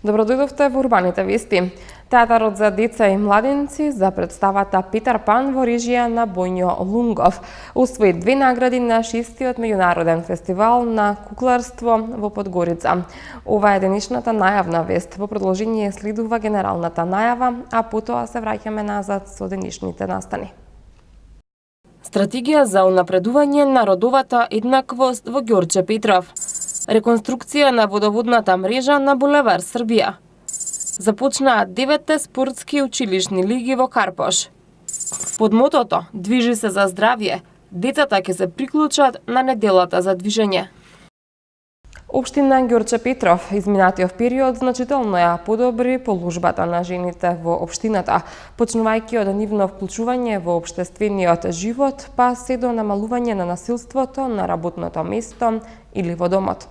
Добродојдовте во Урбаните вести. Театарот за деца и младенци за представата Питер Пан во режија на Боњо Лунгов усвои 2 награди на 6-тиот меѓународен фестивал на кукларство во Подгорица. Ова е денешната најавна вест. Во продолжение следува генералната најава, а потоа се враќаме назад со денешните настани. Стратегија за унапредување на родовата еднаквост во Ѓорче Петров. Реконструкција на водоводната мрежа на булевар Србија. Започнаат 9 спортски училишни лиги во Карпош. Под мотото "Движи се за здравје", децата ќе се приклучат на неделата за движење. Општина Ѓорче Петров изминатиот период значително ја подобри положбата на жените во општината, почнувајќи од нивно вклучување во општествениот живот, па се до намалување на насилството на работното место или во домот.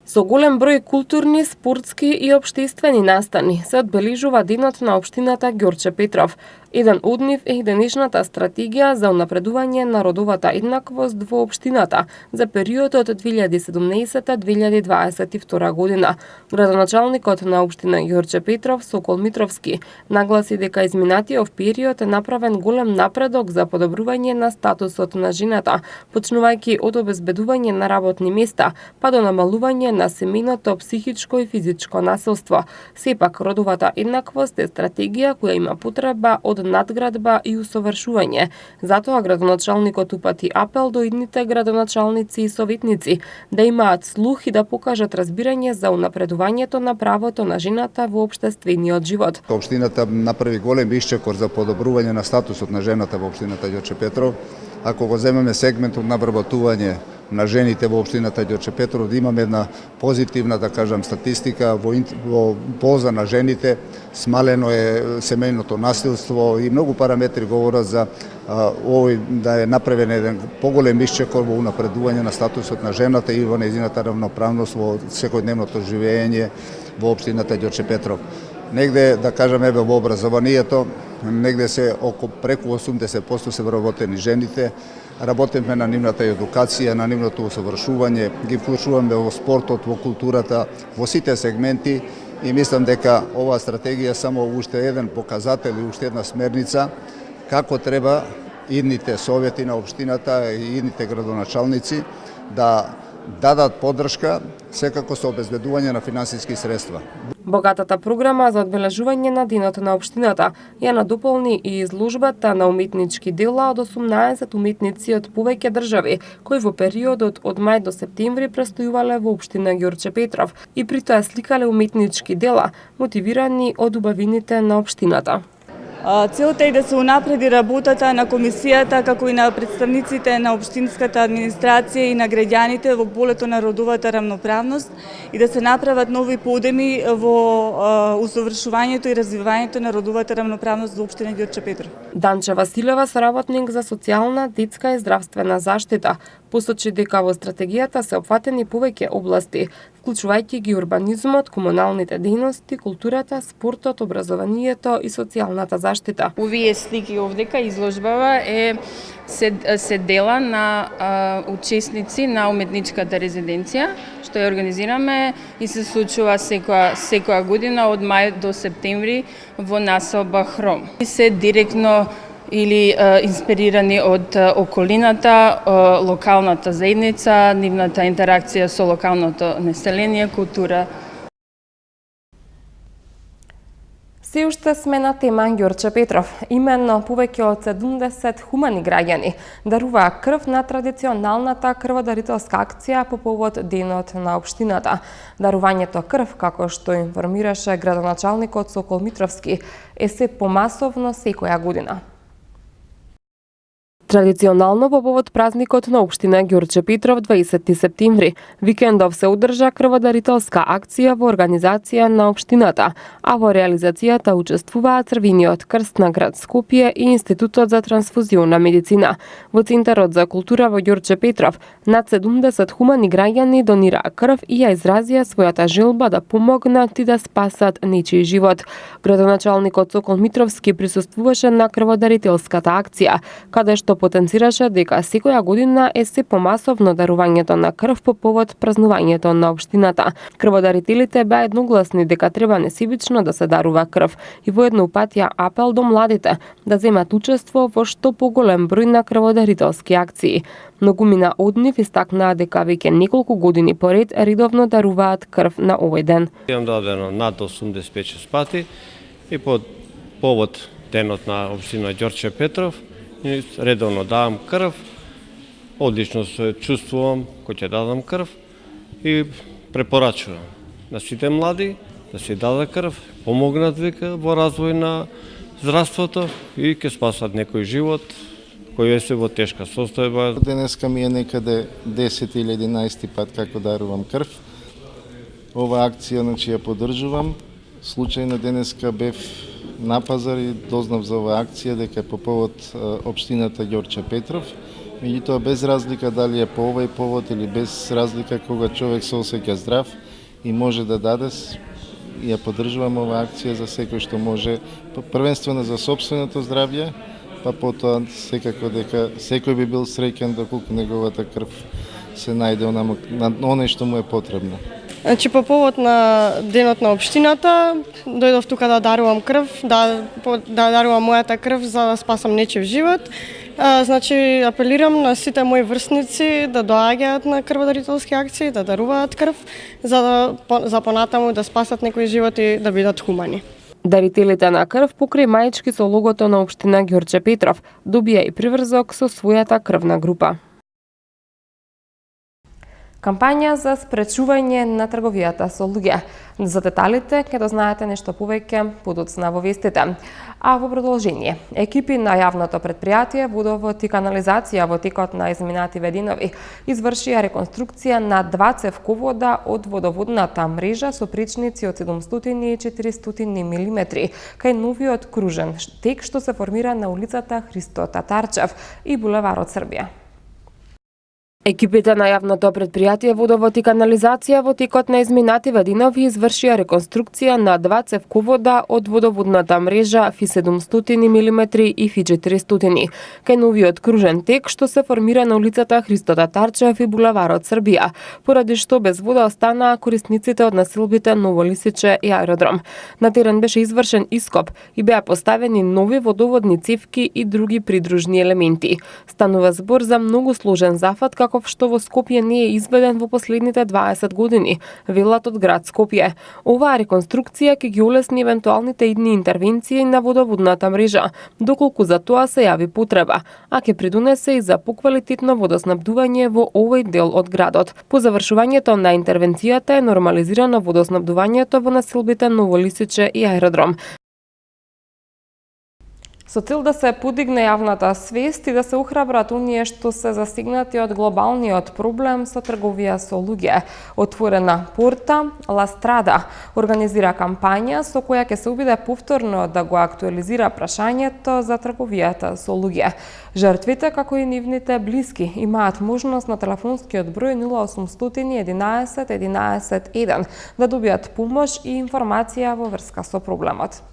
Со голем број културни, спортски и општествени настани се одбележува денот на општината Ѓорче Петров. Еден од нив е и денешната стратегија за унапредување на родовата еднаквост во општината за периодот 2017-2022 година. Градоначалникот на општина Ѓорче Петров, Сокол Митровски, нагласи дека изминатиот период е направен голем напредок за подобрување на статусот на жената, почнувајќи од обезбедување на работни места, па до намалување на семејното психичко и физичко насилство. Сепак, родовата еднаквост е стратегија која има потреба од надградба и усовршување. Затоа градоначалникот упати апел до идните градоначалници и советници да имаат слух и да покажат разбирање за унапредувањето на правото на жената во општествениот живот. Општината направи голем исчекор за подобрување на статусот на жената во општината Ѓорче Петров. Ако го земеме сегментот на вработување на жените во општината Ѓорче Петров, да имаме една позитивна, да кажам, статистика во полза на жените, смалено е семејното насилство и многу параметри говорат за овој да е направен еден поголем исчекор во унапредување на статусот на жената и во нејзината равноправност во секојдневното живење во општината Ѓорче Петров. Негде, да кажам, еве во образованието, негде се преку 80% се вработени жените. Работиме на нивната едукација, на нивното усовршување, ги вклучуваме во спортот, во културата, во сите сегменти и мислам дека оваа стратегија само уште еден показател и уште една смерница како треба идните совети на општината и идните градоначалници да дадат поддршка, секако со обезбедување на финансиски средства. Богатата програма за одбележување на денот на општината ја надополни и изложбата на уметнички дела од 18 уметници од повеќе држави, кои во периодот од мај до септември престојувале во општина Ѓорче Петров и при тоа сликале уметнички дела, мотивирани од убавините на општината. Целта е да се унапреди работата на комисијата, како и на представниците на општинската администрација и на граѓаните во полето на родовата рамноправност и да се направат нови подеми во усовршувањето и развивањето на родовата рамноправност во општина Ѓорче Петров. Данче Василева, соработник за социјална, детска и здравствена заштита, посочи дека во стратегијата се опфатени повеќе области, вклучувајќи ги урбанизмот, комуналните дејности, културата, спортот, образованието и социјалната заштита. Овие слики овдека изложбава се дела на учесници на уметничката резиденција, што ја организираме и се случува секоја година од мај до септември во населба Хром. Се директно или инспирирани од околината, локалната заедница, нивната интеракција со локалното население, култура. Се уште сме на тема Ѓорче Петров. Именно повеќе од 70 хумани граѓани даруваа крв на традиционалната крводарителска акција по повод денот на општината. Дарувањето крв, како што информираше градоначалникот Сокол Митровски, е се помасовно секоја година. Традиционално во повод празникот на општина Ѓорче Петров 20 септември, викендов се одржа крводарителска акција во организација на општината, а во реализацијата учествуваа Црвениот крст на град Скопје и Институтот за трансфузионна медицина. Во Центарот за култура во Ѓорче Петров над 70 хумани граѓани донираа крв и ја изразија својата желба да помогнат и да спасат нечиј живот. Градоначалникот Сокол Митровски присуствуваше на крводарителската акција, каде што потенцираше дека секоја година е се помасовно дарувањето на крв по повод празнувањето на општината. Крводарителите беа едногласни дека треба несебично да се дарува крв и воедно упатија апел до младите да земат учество во што поголем број на крводарителски акции. Многумина од нив истакнаа дека веќе неколку години поред редовно даруваат крв на овој ден. Имам дадено над 85 пати и по повод денот на општина Ѓорче Петров редовно давам крв. Одлично се чувствувам кој ќе дадам крв и препорачувам на сите млади да се даде крв, помогнат века во развој на здравството и ќе спасат некој живот кој е во тешка состојба. Денеска ми е некаде 10 или 11 пат како дарувам крв. Ова акција ја поддржувам. Случајно денеска бев на пазар и дознав за оваа акција дека е по повод општината Ѓорче Петров. Меѓутоа без разлика дали е по овој повод или без разлика кога човек се осеќа здрав и може да даде, ја поддржувам оваа акција за секој што може, првенствено за сопственото здравје, па потоа секако дека секој би бил среќен доколку неговата крв се најде на оној што му е потребно. Значи, по повод на денот на општината, дојдов тука да дарувам крв, да дарувам мојата крв за да спасам нечив живот. Значи, апелирам на сите мои врсници да доаѓаат на крводарителски акции, да даруваат крв, за понатаму да спасат некои животи, да бидат хумани. Дарителите на крв покрај маички со логото на општина Ѓорче Петров добија и приврзок со својата крвна група. Кампања за спречување на трговијата со луѓе. За деталите ќе дознаете нешто повеќе подоцна во вестите. А во продолжение, екипи на јавното претпријатие Водовод и канализација во текот на изминативе денови извршија реконструкција на 2 цевковода од водоводната мрежа со пречници од 700 и 400 мм кај новиот кружен тек што се формира на улицата Христо Татарчев и булеварот Србија. Екипите на јавното претпријатие Водовод и канализација во текот на изминативе денови извршија реконструкција на 2 цевковода од водоводната мрежа ФИ 700 мм и ФИ 400 кај новиот кружен тек што се формира на улицата Христо Татарчев и булеварот Србија, поради што без вода останаа корисниците од населбите Ново Лисиче и аеродром. На терен беше извршен ископ и беа поставени нови водоводни цевки и други придружни елементи. Станува збор за многу сложен зафат што во Скопје не е изведен во последните 20 години, велат од град Скопје. Оваа реконструкција ќе ги олесни евентуалните идни интервенции на водоводната мрежа, доколку за тоа се јави потреба, а ќе придонесе и за поквалитетно водоснабдување во овој дел од градот. По завршувањето на интервенцијата е нормализирано водоснабдувањето во населбите Ново Лисиче и аеродром. Со цел да се подигне јавната свест и да се ухрабрат оние што се засегнати од глобалниот проблем со трговија со луѓе, отворена порта Ла Страда организира кампања со која ќе се обиде повторно да го актуализира прашањето за трговијата со луѓе. Жртвите, како и нивните блиски, имаат можност на телефонскиот број 0800 11 11 1 да добијат помош и информација во врска со проблемот.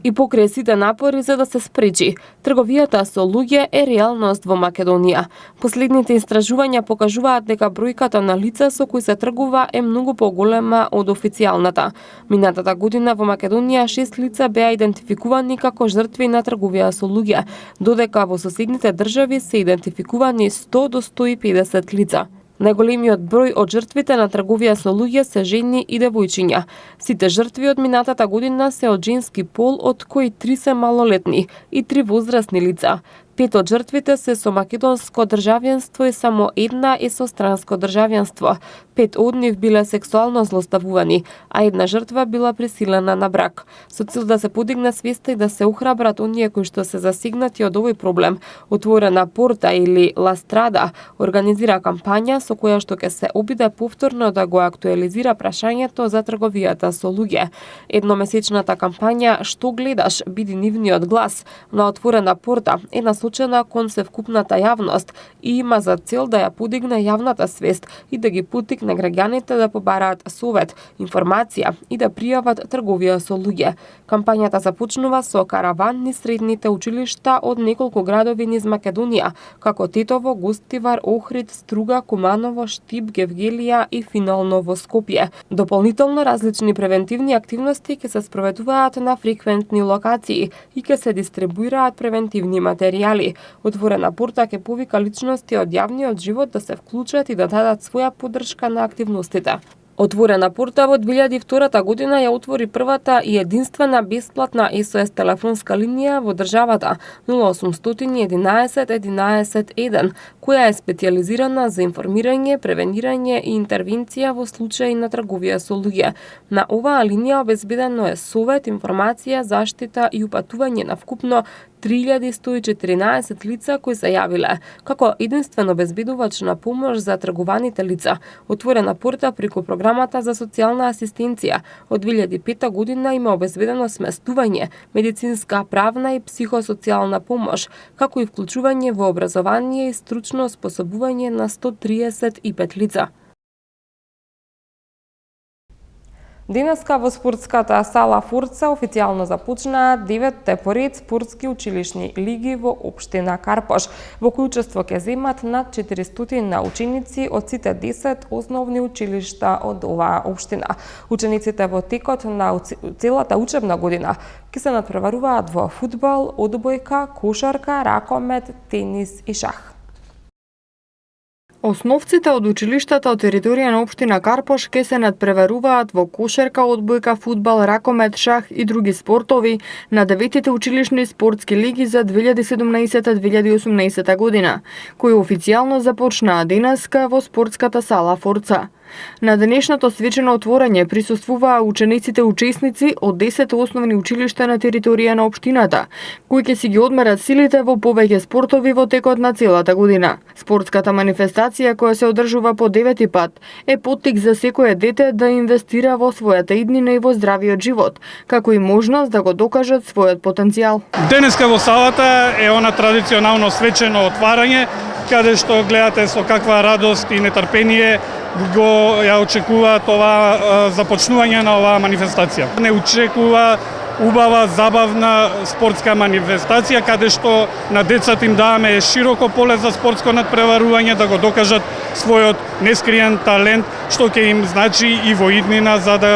И покрај сите напори за да се спречи, трговијата со луѓе е реалност во Македонија. Последните истражувања покажуваат дека бројката на лица со кои се тргува е многу поголема од официјалната. Минатата година во Македонија 6 лица беа идентификувани како жртви на трговија со луѓе, додека во соседните држави се идентификувани 100 до 150 лица. Најголемиот број од жртвите на трговија со луѓе се жени и девојчиња. Сите жртви од минатата година се од женски пол, од кои 3 се малолетни и 3 возрастни лица. 5 од жртвите се со македонско државјанство и само една е со странско државјанство. 5 од нив биле сексуално злоставувани, а една жртва била присилена на брак. Со цел да се подигне свеста и да се ухрабрат оние кои што се засегнати од овој проблем, Отворена порта или Ла Страда организира кампања со која што ќе се обиде повторно да го актуализира прашањето за трговијата со луѓе. Едномесечната кампања "Што гледаш? Биди нивниот глас" на Отворена порта е насочена насочена кон севкупната јавност и има за цел да ја подигне јавната свест и да ги поттикне граѓаните да побараат совет, информација и да пријават трговија со луѓе. Кампањата започнува со караван низ средните училишта од неколку градови низ Македонија, како Тетово, Гостивар, Охрид, Струга, Куманово, Штип, Гевгелија и финално во Скопје. Дополнително различни превентивни активности ќе се спроведуваат на фреквентни локации и ќе се дистрибуираат превентивни материјали. Отворена порта ќе повика личности од јавниот живот да се вклучат и да дадат своја поддршка на активностите. Отворена порта во 2002 година ја отвори првата и единствена бесплатна SOS телефонска линија во државата 0811 11 1, која е специјализирана за информирање, превенирање и интервенција во случаи на трговија со луѓе. На оваа линија обезбедено е совет, информација, заштита и упатување на вкупно 3114 лица кои се јавиле, како единствен обезбедувач на помош за тргуваните лица. Отворена порта преку програмата за социјална асистенција од 2005 година има обезбедено сместување, медицинска, правна и психосоцијална помош, како и вклучување во образование и стручно способување на 135 лица. Денеска во спортската сала Фурца официјално започнаа 9-те поред спортски училишни лиги во општина Карпош, во кои учество ќе земат над 400 ученици од сите 10 основни училишта од оваа општина. Учениците во текот на целата учебна година ќе се надпреваруваат во фудбал, одбојка, кошарка, ракомет, тенис и шах. Основците од училиштата од територија на општина Карпош ке се надпреваруваат во кошарка, одбојка, фудбал, ракомет, шах и други спортови на 9-те училишни спортски лиги за 2017-2018 година, кои официјално започнаа денеска во спортската сала Форца. На денешното свечено отворање присуствуваа учениците учесници од 10 основни училишта на територија на општината, кои ќе си ги одмерат силите во повеќе спортови во текот на целата година. Спортската манифестација која се одржува по 9-ти пат е поттик за секое дете да инвестира во својата иднина и во здравиот живот, како и можност да го докажат својот потенцијал. Денеска во салата е она традиционално свечено отварање, каде што гледате со каква радост и нетрпение го ја очекуваат ова започнување на оваа манифестација. Не очекува убава, забавна спортска манифестација, каде што на децата им даваме широко поле за спортско надпреварување, да го докажат својот нескриен талент, што ќе им значи и во иднина за да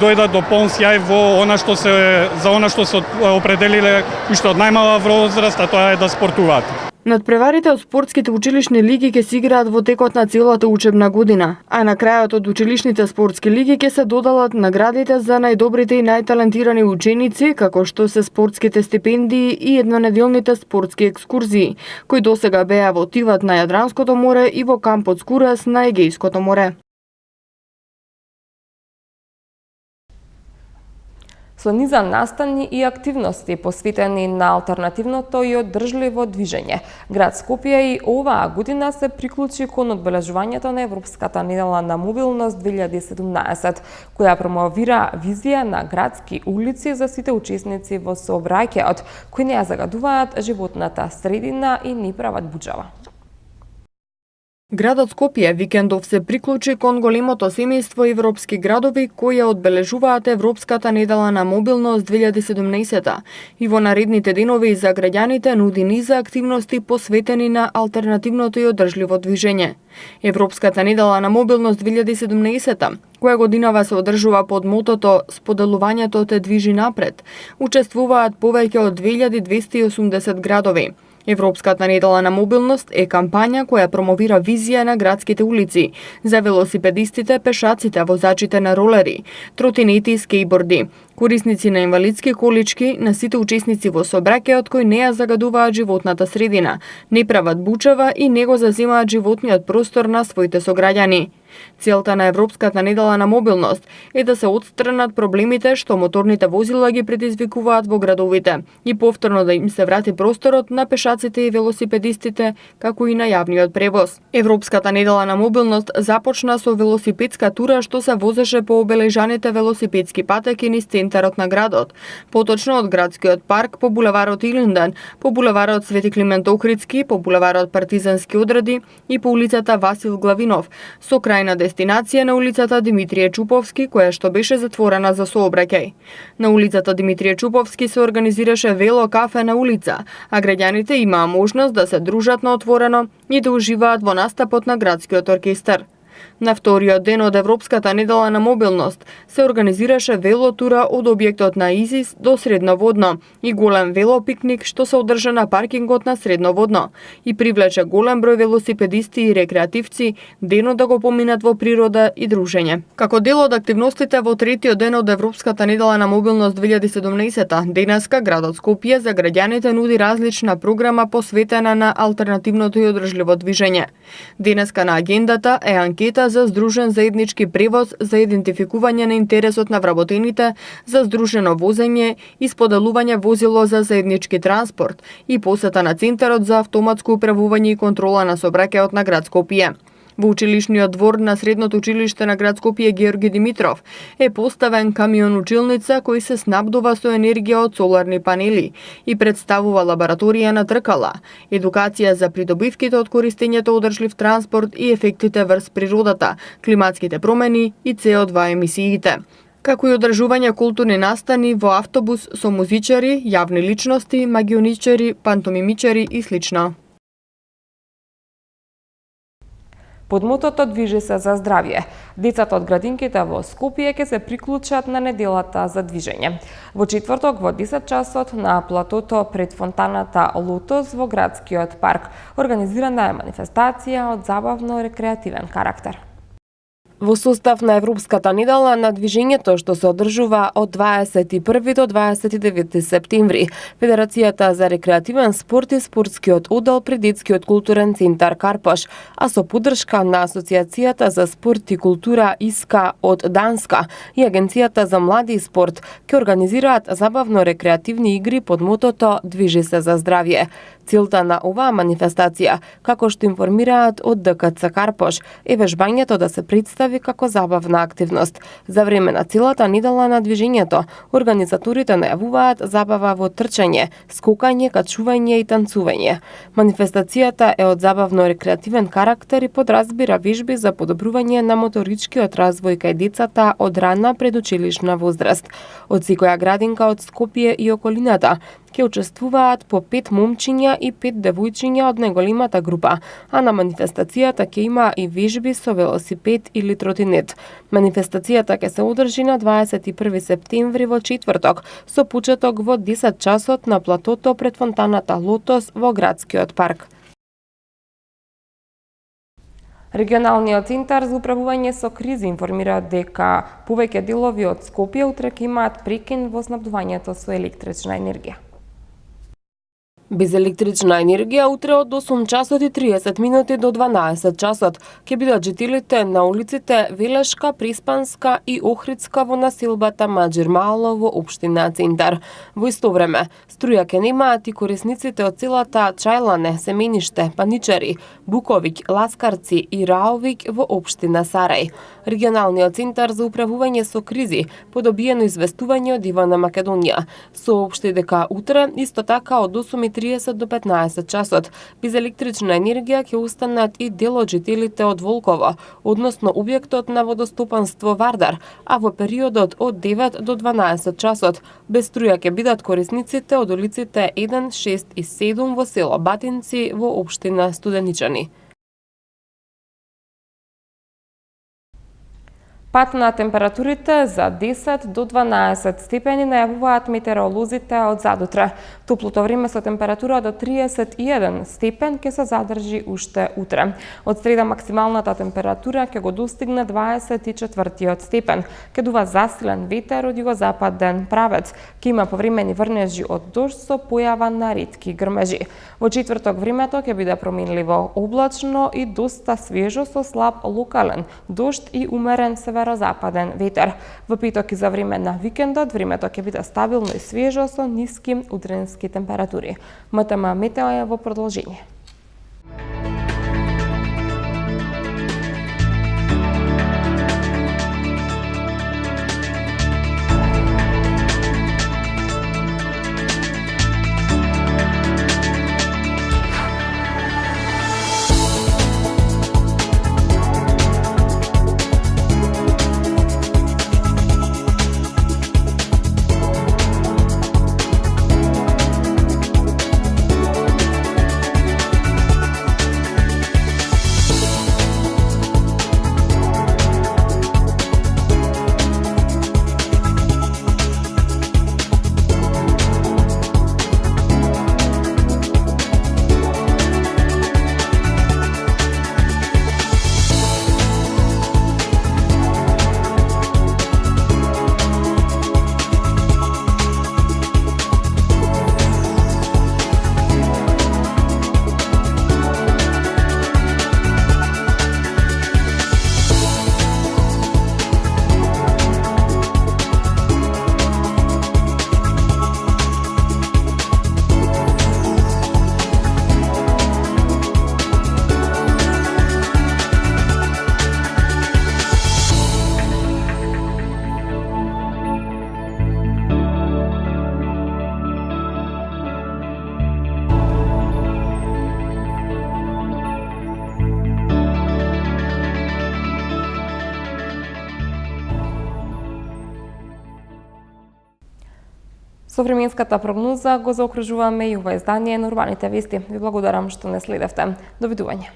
дојдат до полн сјај во она што се определиле уште од најмала возраст, а тоа е да спортуваат. Надпреварите од спортските училишни лиги ќе се играат во текот на целата учебна година, а на крајот од училишните спортски лиги ќе се додалат наградите за најдобрите и најталентирани ученици, како што се спортските стипендии и еднонеделните спортски екскурзии, кои досега беа во Тиват на Јадранското море и во кампот Скурас на Егејското море. Со низа настани и активности посветени на алтернативното и одржливо движење. Град Скопје и оваа година се приклучи кон одбележувањето на Европската недела на мобилност 2017, која промовира визија на градски улици за сите учесници во сообраќајот, кои не ја загадуваат животната средина и не прават буџава. Градот Скопје викендов се приклучи кон големото семејство европски градови кои ја одбележуваат Европската недела на мобилност 2017 и во наредните денови за граѓаните нуди низа активности посветени на алтернативното и одржливо движење. Европската недела на мобилност 2017 која годинава се одржува под мотото "Споделувањето те движи напред", учествуваат повеќе од 2280 градови. Европската недела на мобилност е кампања која промовира визија на градските улици за велосипедистите, пешаците, возачите на ролери, тротинети и скејборди, корисници на инвалидски колички, на сите учесници во сообраќајот кои не ја загадуваат животната средина, не прават бучава и не го заземаат животниот простор на своите сограѓани. Целта на Европската недела на мобилност е да се отстранат проблемите што моторните возила ги предизвикуваат во градовите и повторно да им се врати просторот на пешаците и велосипедистите, како и на јавниот превоз. Европската недела на мобилност започна со велосипедска тура што се возеше по обележаните велосипедски патеки низ центарот на градот, поточно од градскиот парк по булеварот Илинден, по булеварот Свети Климент Охридски, по булеварот Партизански одреди и по улицата Васил Главинов, со крајна дестинација на улицата Димитрije Чуповски, која што беше затворена за сообраќај. На улицата Димитрije Чуповски се организираше вело кафе на улица, а граѓаните имаа можност да се дружат на отворено и да уживаат во настапот на градскиот оркестар. На вториот ден од Европската недела на мобилност се организираше велотура од објектот на ИЗИС до Средноводно и голем велопикник што се одржа на паркингот на Средноводно и привлече голем број велосипедисти и рекреативци денот да го поминат во природа и дружење. Како дел од активностите во третиот ден од Европската недела на мобилност 2017, денеска градот Скопје за граѓаните нуди различна програма посветена на алтернативното и одржливо движење. Денеска на агендата е анкета за здружен заеднички превоз за идентификување на интересот на вработените за здружено возење и споделување возило за заеднички транспорт и посета на Центарот за автоматско управување и контрола на сообраќајот на град Скопје. Во училишниот двор на Средното училиште на град Скопје Георги Димитров е поставен камион училница кој се снабдува со енергија од соларни панели и представува лабораторија на тркала, едукација за придобивките од користењето одржлив транспорт и ефектите врз природата, климатските промени и CO2 емисиите, како и одржување културни настани во автобус со музичари, јавни личности, магионичари, пантомимичари и слично. Под мотото "Движи се за здравје", децата од градинките во Скопје ќе се приклучат на неделата за движење. Во четврток во 10 часот на платото пред фонтаната Лотос во градскиот парк организирана е манифестација од забавно-рекреативен карактер. Во состав на Европската недела на движењето што се одржува од 21 до 29 септември, Федерацијата за рекреативен спорт и спортскиот оддел при детскиот културен центар Карпаш, а со поддршка на Асоциацијата за спорт и култура ИСКА од Данска и Агенцијата за млади и спорт ќе организираат забавно-рекреативни игри под мотото "Движи се за здравје". Целта на оваа манифестација, како што информираат од ДКЦ Карпаш, е вежбањето да се представи како забавна активност. За време на целата недела на движењето, организаторите најавуваат забава во трчање, скокање, качување и танцување. Манифестацијата е од забавно-рекреативен карактер и подразбира вежби за подобрување на моторичкиот развој кај децата од рана предучилишна возраст. Од секоја градинка од Скопје и околината ќе учествуваат по 5 момчиња и 5 девојчиња од најголемата група, а на манифестацијата ќе има и вежби со велосипед или тротинет. Манифестацијата ќе се одржи на 21 септември во четврток, со почеток во 10 часот на платото пред фонтаната Лотос во градскиот парк. Регионалниот центар за управување со кризи информира дека повеќе делови од Скопје утре ќе имаат прекин во снабдувањето со електрична енергија. Без електрична енергија утре од 8 часот и 30 минути до 12 часот ќе бидат жителите на улиците Велешка, Приспанска и Охридска во населбата Маџир Мало во општина Центар. Во исто време, струја ќе немаат и корисниците од целата Чајлане, Семениште, Паничари, Буковиќ, Ласкарци и Раовиќ во општина Сарај. Регионалниот центар за управување со кризи по добиено известување од Ивана Македонија соопшти дека утре исто така од 8:30 до 15 часот без електрична енергија ќе останат и дел од жителите од Волково, односно објектот на водостопанство Вардар, а во периодот од 9 до 12 часот без струја ќе бидат корисниците од улиците 1, 6 и 7 во село Батинци во општина Студеничани. Пат на температурите за 10 до 12 степени најавуваат метеоролозите од задутре. Топлото време со температура до 31 степен ќе се задржи уште утре. Од среда максималната температура ќе го достигне 24 степен. Ќе дува засилен ветер од југозападен правец. Ќе има повремени врнежи од дожд со појава на ретки грмежи. Во четврток времето ќе биде променливо облачно и доста свежо со слаб локален дожд и умерен северозападен ветер. Во петок и за време на викендот времето ќе биде стабилно и свежо со ниски утренски температури. МТМ Метео е во продолжение. Со временската прогноза го заокружуваме и ова издание на Урбаните вести. Ви благодарам што не следевте. Довидување.